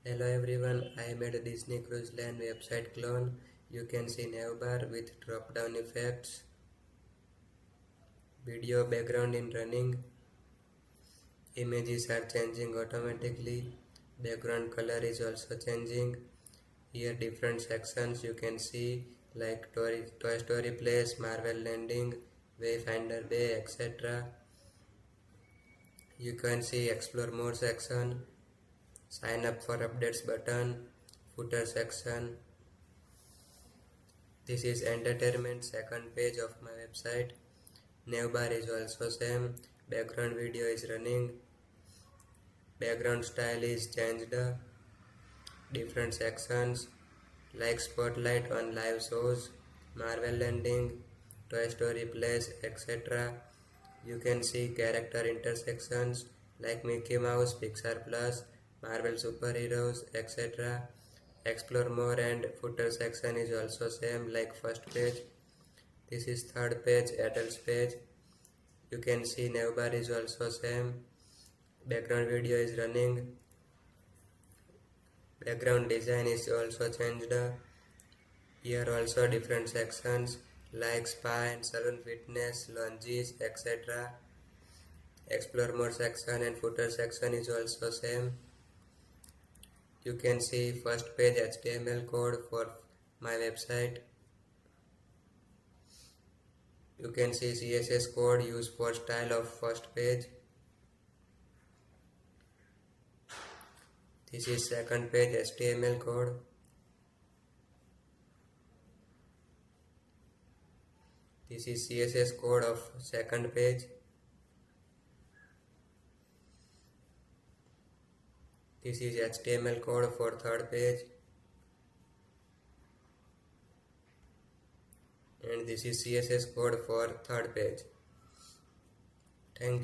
Hello everyone, I made a Disney Cruise Line website clone. You can see navbar with drop down effects, video background in running, images are changing automatically, background color is also changing. Here different sections you can see like Toy Story Place, Marvel Landing, Wayfinder Bay, etc. You can see explore more section, sign up for updates button, footer section. This is entertainment second page of my website. Navbar is also same. Background video is running. Background style is changed. Different sections like spotlight on live shows, Marvel Landing, Toy Story Place, etc. You can see character intersections like Mickey Mouse, Pixar Plus, Marvel Superheroes, etc. Explore more and footer section is also same like first page. This is third page, adults page. You can see navbar is also same. Background video is running. Background design is also changed. Here also different sections like spa and salon fitness, lounges, etc. Explore more section and footer section is also same. You can see first page HTML code for my website. You can see CSS code used for style of first page. This is second page HTML code. This is CSS code of second page. This is HTML code for third page. And this is CSS code for third page. Thank you.